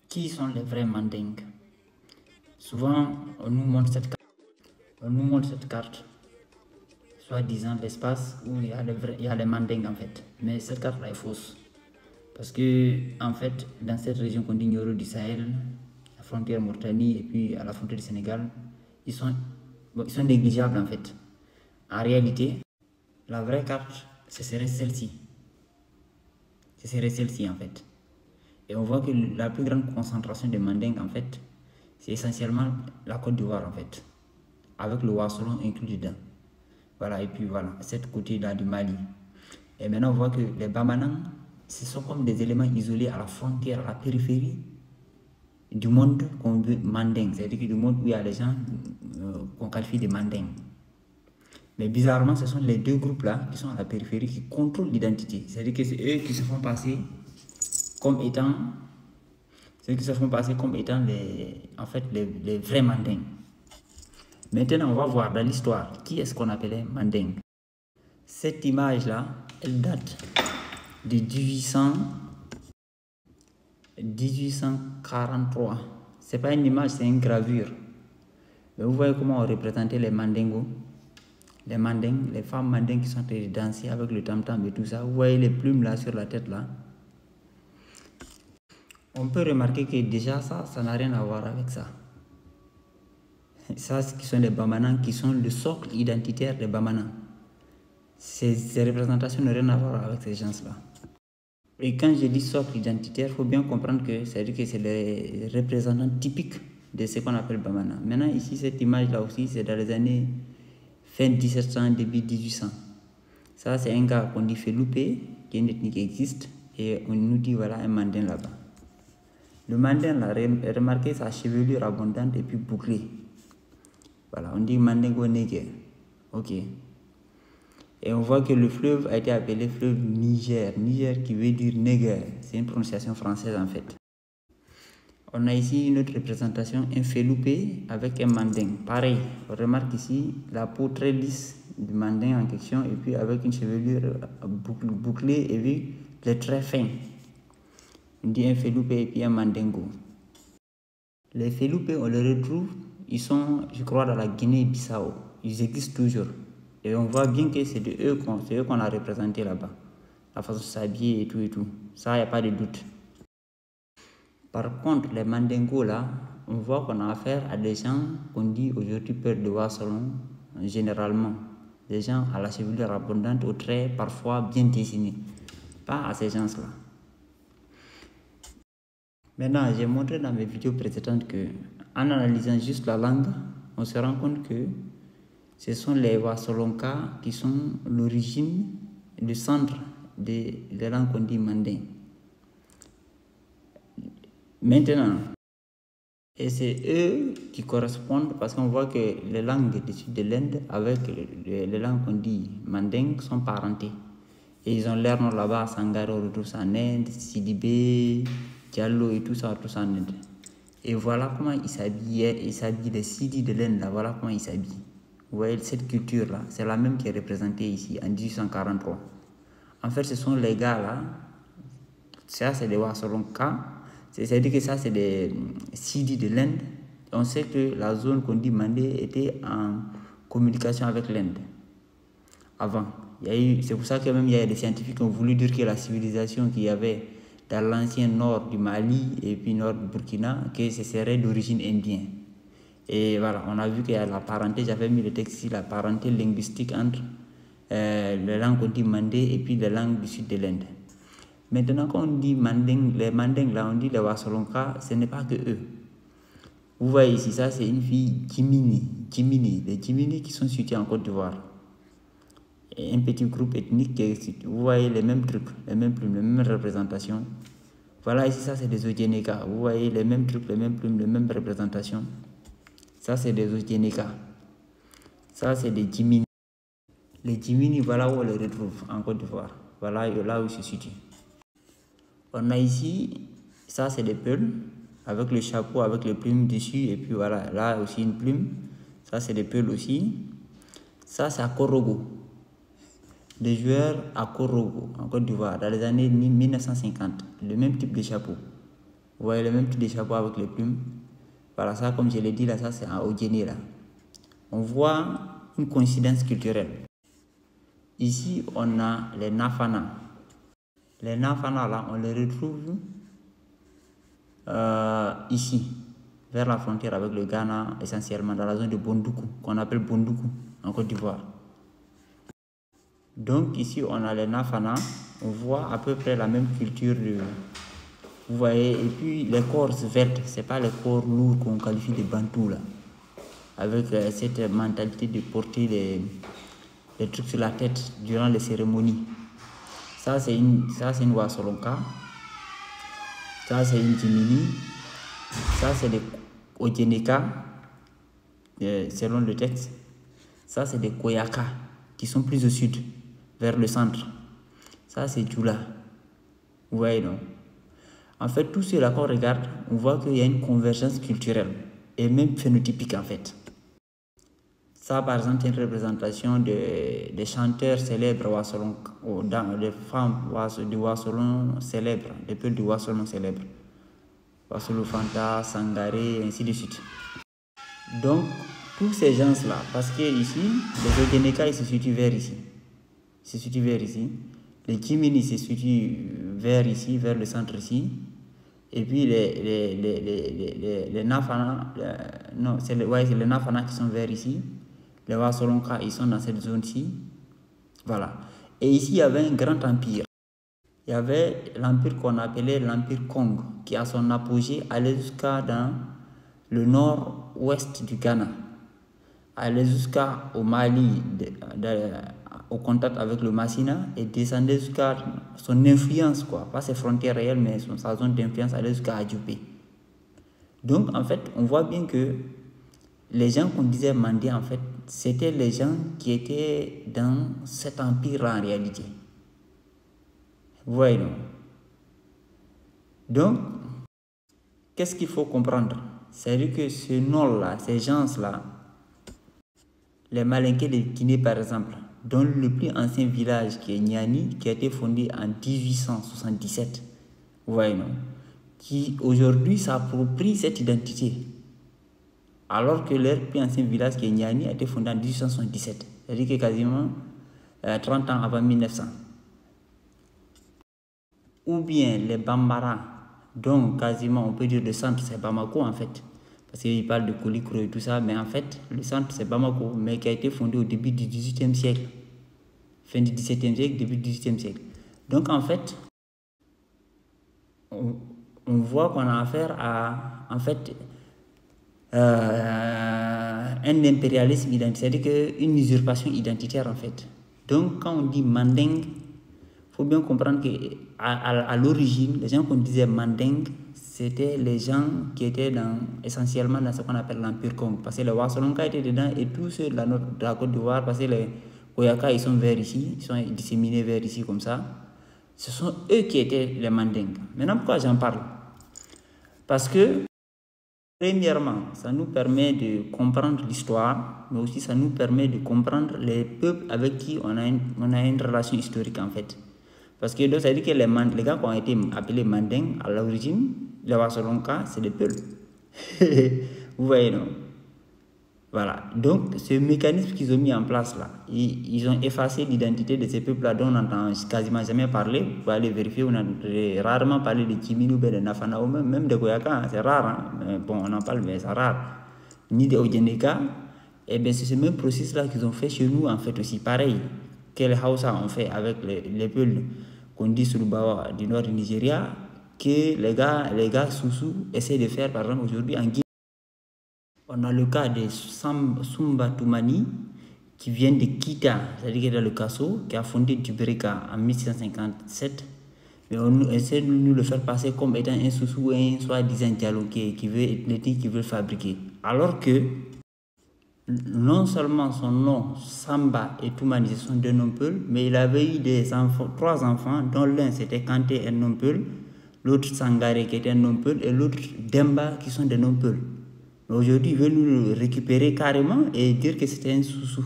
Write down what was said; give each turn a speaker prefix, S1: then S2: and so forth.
S1: Qui sont les vrais mandingues? Souvent, on nous montre cette carte, soi-disant l'espace où il y a les mandingues en fait. Mais cette carte-là est fausse. Parce que, en fait, dans cette région qu'on dit Nioro du Sahel, la frontière Mauritanie et puis à la frontière du Sénégal, ils sont négligeables en fait. En réalité, la vraie carte, ce serait celle-ci. Ce serait celle-ci en fait. Et on voit que la plus grande concentration de mandingues en fait, c'est essentiellement la Côte d'Ivoire en fait, avec le Wassoulon inclus dedans. Voilà, et puis voilà, cette côté-là du Mali. Et maintenant on voit que les Bamanans, ce sont comme des éléments isolés à la frontière, à la périphérie du monde qu'on veut mandingue, c'est-à-dire du monde où il y a les gens qu'on qualifie de mandingues. Mais bizarrement, ce sont les deux groupes-là qui sont à la périphérie qui contrôlent l'identité. C'est-à-dire que c'est eux qui se font passer comme étant les vrais mandingues. Maintenant, on va voir dans l'histoire qui est-ce qu'on appelait mandingue. Cette image-là, elle date de 1843. C'est pas une image, c'est une gravure. Mais vous voyez comment on représentait les mandingos. Les mandingues, les femmes mandingues qui sont en train de danser avec le tam-tam et tout ça. Vous voyez les plumes là sur la tête là. On peut remarquer que déjà ça n'a rien à voir avec ça. Ça, ce qui sont les Bamanans, qui sont le socle identitaire des Bamanans. Ces représentations n'ont rien à voir avec ces gens-là. Et quand je dis socle identitaire, il faut bien comprendre que c'est-à-dire que c'est les représentants typiques de ce qu'on appelle Bamana. Maintenant, ici, cette image-là aussi, c'est dans les années fin 1700, début 1800. Ça, c'est un gars qu'on dit Feloupé, qui est une ethnie qui existe, et on nous dit, voilà, un mandin là-bas. Le mandin, là, remarquez sa chevelure abondante et puis bouclée. Voilà, on dit mandingo néger. Ok. Et on voit que le fleuve a été appelé fleuve Niger. Niger qui veut dire néger. C'est une prononciation française en fait. On a ici une autre représentation, un feloupé avec un manding. Pareil, on remarque ici la peau très lisse du manding en question et puis avec une chevelure bouclée et puis les traits fins. On dit un feloupé et puis un mandingo. Les feloupés, on les retrouve, ils sont, je crois, dans la Guinée-Bissau. Ils existent toujours. Et on voit bien que c'est eux qu'on a représenté là-bas. La façon de s'habiller et tout. Ça, il n'y a pas de doute. Par contre, les mandingos là, on voit qu'on a affaire à des gens qu'on dit aujourd'hui peur de Wassoulon, généralement. Des gens à la chevelure abondante, aux traits parfois bien dessinés. Pas à ces gens-là. Maintenant, j'ai montré dans mes vidéos précédentes que, en analysant juste la langue, on se rend compte que ce sont les Wassolonka qui sont l'origine, le centre des langues qu'on dit mandin. Maintenant, et c'est eux qui correspondent parce qu'on voit que les langues du sud de l'Inde avec les langues qu'on dit mandingue sont parentées. Et ils ont leur nom là-bas, Sangaro, on retrouve ça en Inde, Sidibé, Diallo et tout ça en Inde. Et voilà comment ils s'habillent, les Sidi de l'Inde, là, voilà comment ils s'habillent. Vous voyez, cette culture-là, c'est la même qui est représentée ici en 1843. En fait, ce sont les gars là, ça c'est des Wassolonka, c'est-à-dire que ça c'est des Sidi de l'Inde. On sait que la zone qu'on dit Mandé était en communication avec l'Inde avant. C'est pour ça que même il y a des scientifiques qui ont voulu dire que la civilisation qu'il y avait dans l'ancien nord du Mali et puis nord du Burkina, que ce serait d'origine indienne. Et voilà, on a vu qu'il y a la parenté, j'avais mis le texte ici, la parenté linguistique entre les langues qu'on dit mandé et puis les langues du sud de l'Inde. Maintenant, quand on dit manding, les mandingues, là, on dit les Wassolonka, ce n'est pas que eux. Vous voyez ici, ça c'est une fille Djimini, les Djimini qui sont situés en Côte d'Ivoire. Et un petit groupe ethnique qui est, vous voyez les mêmes trucs, les mêmes plumes, les mêmes représentations. Voilà, ici, ça c'est des Odjeneka. Vous voyez les mêmes trucs, les mêmes plumes, les mêmes représentations. Ça, c'est des Odjeneka. Ça, c'est des Djimini. Les Djimini, voilà où on les retrouve en Côte d'Ivoire. Voilà là où ils se situent. On a ici, ça, c'est des peuls, avec le chapeau, avec les plumes dessus. Et puis voilà, là aussi une plume. Ça, c'est des peuls aussi. Ça, c'est à Korogo. Des joueurs à Korogo, en Côte d'Ivoire, dans les années 1950. Le même type de chapeau. Vous voyez le même type de chapeau avec les plumes. Voilà, ça, comme je l'ai dit, là, ça, c'est un Ogéné, là. On voit une coïncidence culturelle. Ici, on a les Nafana. Les Nafana, là, on les retrouve ici, vers la frontière avec le Ghana, essentiellement dans la zone de Bondoukou, qu'on appelle Bondoukou, en Côte d'Ivoire. Donc, ici, on a les Nafana. On voit à peu près la même culture vous voyez, et puis les corps vertes, c'est pas les corps lourds qu'on qualifie de bantous là, avec cette mentalité de porter les trucs sur la tête durant les cérémonies. Ça c'est une Wassolonka, ça c'est une Jimini, ça c'est des Odjeneka, selon le texte. Ça c'est des Koyaka qui sont plus au sud, vers le centre. Ça c'est Djoula. Vous voyez non? En fait, tout cela qu'on regarde, on voit qu'il y a une convergence culturelle et même phénotypique en fait. Ça, par exemple, c'est une représentation des chanteurs célèbres Wassolon, des femmes du Wassolon célèbres, des peuples du Wassolon célèbres. Wassolon Fanta, Sangaré, ainsi de suite. Donc, tous ces gens-là, parce que ici, les Odjeneka, ils se situent vers ici. Ils se situent vers ici. Les Jimini se situent vers ici, vers le centre ici. Et puis les Nafana, non, c'est les Nafana qui sont vers ici. Les Wassolonka, ils sont dans cette zone-ci. Voilà. Et ici, il y avait un grand empire. Il y avait l'empire qu'on appelait l'empire Kong, qui a son apogée, allait jusqu'à dans le nord-ouest du Ghana. Allait jusqu'au Mali, au contact avec le Massina, et descendait jusqu'à son influence, quoi. Pas ses frontières réelles, mais sa zone d'influence allait jusqu'à Adjopé. Donc, en fait, on voit bien que les gens qu'on disait Mandé, en fait, c'était les gens qui étaient dans cet empire-là en réalité. Vous voyez, non? Donc, qu'est-ce qu'il faut comprendre? C'est-à-dire que ce nom-là, ces gens-là, les Malinqués de Guinée par exemple, dont le plus ancien village qui est Niani, qui a été fondé en 1877, vous voyez non, qui aujourd'hui s'approprie cette identité, alors que leur plus ancien village qui est Niani a été fondé en 1877, c'est-à-dire que quasiment 30 ans avant 1900. Ou bien les Bambara, donc quasiment on peut dire le centre c'est Bamako en fait, parce qu'il parle de Kolikro et tout ça, mais en fait le centre c'est Bamako, mais qui a été fondé au début du XVIIIe siècle, fin du XVIIe siècle, début du XVIIIe siècle. Donc en fait, on voit qu'on a affaire à en fait un impérialisme identitaire, c'est-à-dire une usurpation identitaire en fait. Donc quand on dit Manding, il faut bien comprendre qu'à l'origine, les gens qu'on disait Manding, c'était les gens qui étaient essentiellement dans ce qu'on appelle l'Empire Kong. Parce que les Wassolonka étaient dedans et tous ceux de la Côte d'Ivoire, parce que les Koyaka, ils sont vers ici, ils sont disséminés vers ici comme ça. Ce sont eux qui étaient les Manding. Maintenant, pourquoi j'en parle? Parce que, premièrement, ça nous permet de comprendre l'histoire, mais aussi ça nous permet de comprendre les peuples avec qui on a une relation historique en fait. Parce que ça veut dire que les gars qui ont été appelés Manding à l'origine, les Wassolonka, c'est des peuples. Vous voyez, non? Voilà. Donc, ce mécanisme qu'ils ont mis en place là, ils ont effacé l'identité de ces peuples-là dont on n'entend quasiment jamais parler. Vous pouvez aller vérifier, on a rarement parlé de Jimini ou de Nafana, ou même de Koyaka, c'est rare. Hein? Mais bon, on en parle, mais c'est rare. Ni de Odjeneka. Et bien, c'est ce même processus-là qu'ils ont fait chez nous, en fait, aussi. Pareil que les Hausa ont fait avec les peuples qu'on dit Sulubawa du nord du Nigeria, que les gars Soussou essaient de faire, par exemple, aujourd'hui en Guinée. On a le cas de Sumba Toumani, qui vient de Kita, c'est-à-dire qu'il est dans le Kasso, qui a fondé Dubreka en 1657. Mais on essaie de nous le faire passer comme étant un Soussou, un soi-disant dialogué, qui veut ethnique, qui veut fabriquer. Alors que, non seulement son nom, Samba et Toumani, ce sont deux noms peuls, mais il avait eu trois enfants, dont l'un c'était Kanté, un nom peul, l'autre Sangaré, qui était un nom peul, et l'autre Demba, qui sont des noms peuls. Aujourd'hui, il veut nous le récupérer carrément et dire que c'était un Soussou.